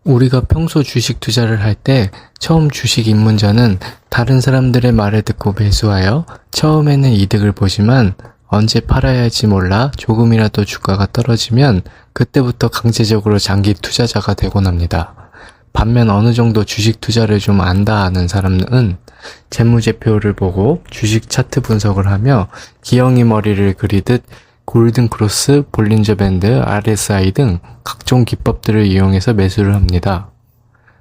우리가 평소 주식 투자를 할 때 처음 주식 입문자는 다른 사람들의 말을 듣고 매수하여 처음에는 이득을 보지만 언제 팔아야 할지 몰라 조금이라도 주가가 떨어지면 그때부터 강제적으로 장기 투자자가 되곤 합니다. 반면 어느 정도 주식 투자를 좀 안다 하는 사람은 재무제표를 보고 주식 차트 분석을 하며 기영이 머리를 그리듯 골든 크로스, 볼린저 밴드, RSI 등 각종 기법들을 이용해서 매수를 합니다.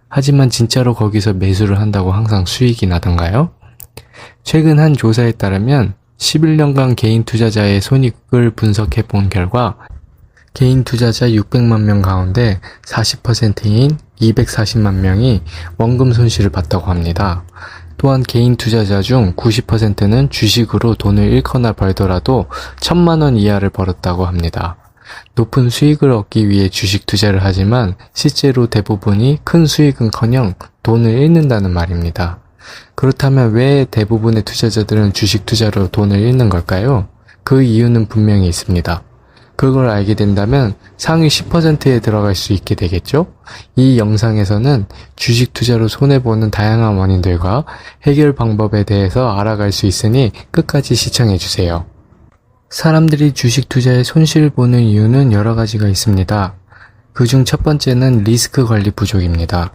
하지만 진짜로 거기서 매수를 한다고 항상 수익이 나던가요? 최근 한 조사에 따르면 11년간 개인 투자자의 손익을 분석해 본 결과 개인 투자자 600만 명 가운데 40%인 240만 명이 원금 손실을 봤다고 합니다. 또한 개인 투자자 중 90%는 주식으로 돈을 잃거나 벌더라도 1000만 원 이하를 벌었다고 합니다. 높은 수익을 얻기 위해 주식 투자를 하지만 실제로 대부분이 큰 수익은커녕 돈을 잃는다는 말입니다. 그렇다면 왜 대부분의 투자자들은 주식 투자로 돈을 잃는 걸까요? 그 이유는 분명히 있습니다. 그걸 알게 된다면 상위 10%에 들어갈 수 있게 되겠죠? 이 영상에서는 주식 투자로 손해보는 다양한 원인들과 해결 방법에 대해서 알아갈 수 있으니 끝까지 시청해주세요. 사람들이 주식 투자에 손실을 보는 이유는 여러 가지가 있습니다. 그중 첫 번째는 리스크 관리 부족입니다.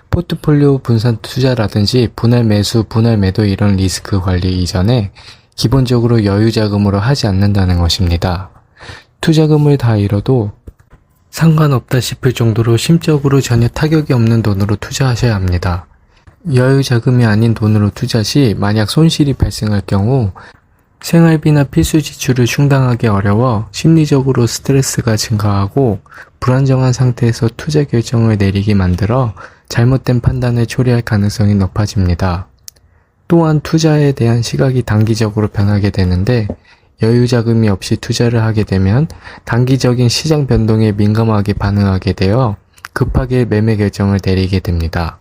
포트폴리오 분산 투자라든지 분할 매수, 분할 매도 이런 리스크 관리 이전에 기본적으로 여유 자금으로 하지 않는다는 것입니다. 투자금을 다 잃어도 상관없다 싶을 정도로 심적으로 전혀 타격이 없는 돈으로 투자하셔야 합니다. 여유 자금이 아닌 돈으로 투자 시 만약 손실이 발생할 경우 생활비나 필수 지출을 충당하기 어려워 심리적으로 스트레스가 증가하고 불안정한 상태에서 투자 결정을 내리게 만들어 잘못된 판단을 초래할 가능성이 높아집니다. 또한 투자에 대한 시각이 단기적으로 변하게 되는데 여유 자금이 없이 투자를 하게 되면 단기적인 시장 변동에 민감하게 반응하게 되어 급하게 매매 결정을 내리게 됩니다.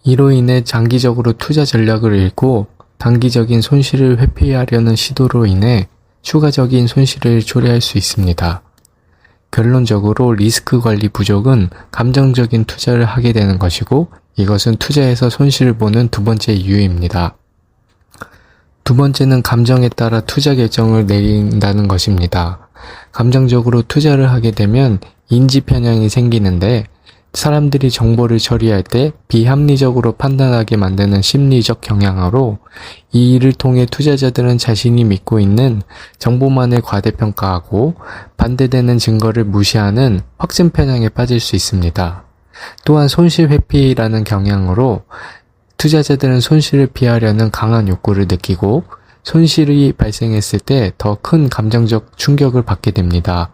이로 인해 장기적으로 투자 전략을 잃고 단기적인 손실을 회피하려는 시도로 인해 추가적인 손실을 초래할 수 있습니다. 결론적으로 리스크 관리 부족은 감정적인 투자를 하게 되는 것이고 이것은 투자에서 손실을 보는 두 번째 이유입니다. 두 번째는 감정에 따라 투자 결정을 내린다는 것입니다. 감정적으로 투자를 하게 되면 인지 편향이 생기는데 사람들이 정보를 처리할 때 비합리적으로 판단하게 만드는 심리적 경향으로 이 일을 통해 투자자들은 자신이 믿고 있는 정보만을 과대평가하고 반대되는 증거를 무시하는 확증 편향에 빠질 수 있습니다. 또한 손실 회피라는 경향으로 투자자들은 손실을 피하려는 강한 욕구를 느끼고 손실이 발생했을 때 더 큰 감정적 충격을 받게 됩니다.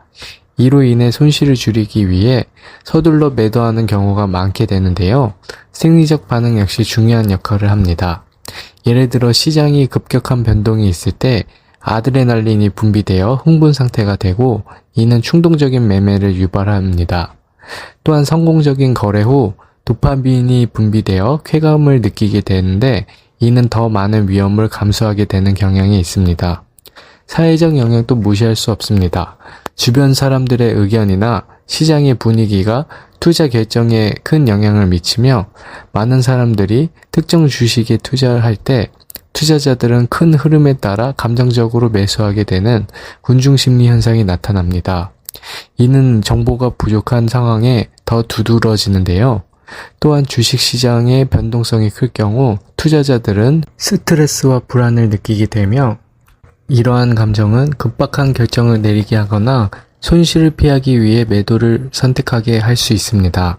이로 인해 손실을 줄이기 위해 서둘러 매도하는 경우가 많게 되는데요. 생리적 반응 역시 중요한 역할을 합니다. 예를 들어 시장이 급격한 변동이 있을 때 아드레날린이 분비되어 흥분 상태가 되고 이는 충동적인 매매를 유발합니다. 또한 성공적인 거래 후 도파민이 분비되어 쾌감을 느끼게 되는데 이는 더 많은 위험을 감수하게 되는 경향이 있습니다. 사회적 영향도 무시할 수 없습니다. 주변 사람들의 의견이나 시장의 분위기가 투자 결정에 큰 영향을 미치며 많은 사람들이 특정 주식에 투자를 할 때 투자자들은 큰 흐름에 따라 감정적으로 매수하게 되는 군중심리 현상이 나타납니다. 이는 정보가 부족한 상황에 더 두드러지는데요. 또한 주식시장의 변동성이 클 경우 투자자들은 스트레스와 불안을 느끼게 되며 이러한 감정은 급박한 결정을 내리게 하거나 손실을 피하기 위해 매도를 선택하게 할 수 있습니다.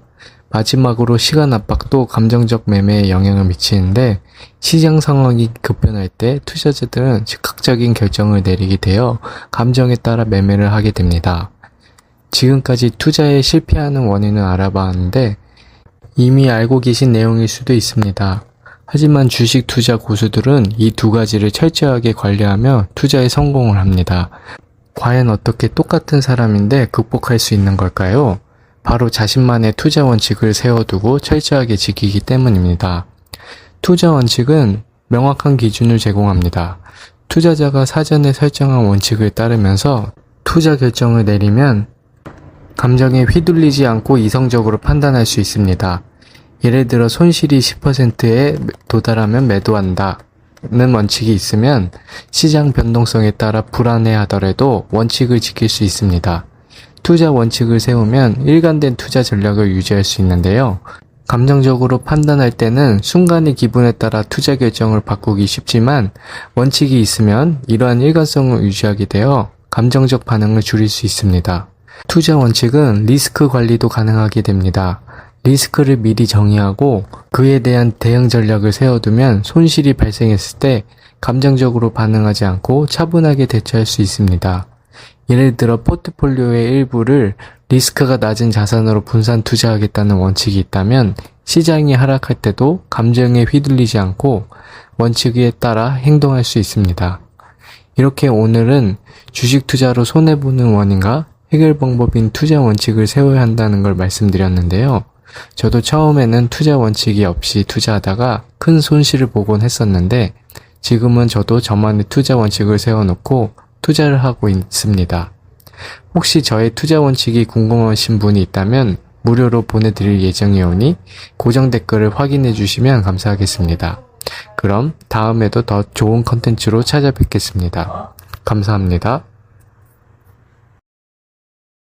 마지막으로 시간 압박도 감정적 매매에 영향을 미치는데 시장 상황이 급변할 때 투자자들은 즉각적인 결정을 내리게 되어 감정에 따라 매매를 하게 됩니다. 지금까지 투자에 실패하는 원인을 알아봤는데 이미 알고 계신 내용일 수도 있습니다. 하지만 주식 투자 고수들은 이 두 가지를 철저하게 관리하며 투자에 성공을 합니다. 과연 어떻게 똑같은 사람인데 극복할 수 있는 걸까요? 바로 자신만의 투자 원칙을 세워두고 철저하게 지키기 때문입니다. 투자 원칙은 명확한 기준을 제공합니다. 투자자가 사전에 설정한 원칙을 따르면서 투자 결정을 내리면 감정에 휘둘리지 않고 이성적으로 판단할 수 있습니다. 예를 들어 손실이 10%에 도달하면 매도한다 는 원칙이 있으면 시장 변동성에 따라 불안해하더라도 원칙을 지킬 수 있습니다. 투자 원칙을 세우면 일관된 투자 전략을 유지할 수 있는데요. 감정적으로 판단할 때는 순간의 기분에 따라 투자 결정을 바꾸기 쉽지만 원칙이 있으면 이러한 일관성을 유지하게 되어 감정적 반응을 줄일 수 있습니다. 투자 원칙은 리스크 관리도 가능하게 됩니다. 리스크를 미리 정의하고 그에 대한 대응 전략을 세워두면 손실이 발생했을 때 감정적으로 반응하지 않고 차분하게 대처할 수 있습니다. 예를 들어 포트폴리오의 일부를 리스크가 낮은 자산으로 분산 투자하겠다는 원칙이 있다면 시장이 하락할 때도 감정에 휘둘리지 않고 원칙에 따라 행동할 수 있습니다. 이렇게 오늘은 주식 투자로 손해보는 원인과 해결 방법인 투자 원칙을 세워야 한다는 걸 말씀드렸는데요. 저도 처음에는 투자 원칙이 없이 투자하다가 큰 손실을 보곤 했었는데 지금은 저도 저만의 투자 원칙을 세워놓고 투자를 하고 있습니다. 혹시 저의 투자 원칙이 궁금하신 분이 있다면 무료로 보내드릴 예정이오니 고정 댓글을 확인해 주시면 감사하겠습니다. 그럼 다음에도 더 좋은 컨텐츠로 찾아뵙겠습니다. 감사합니다.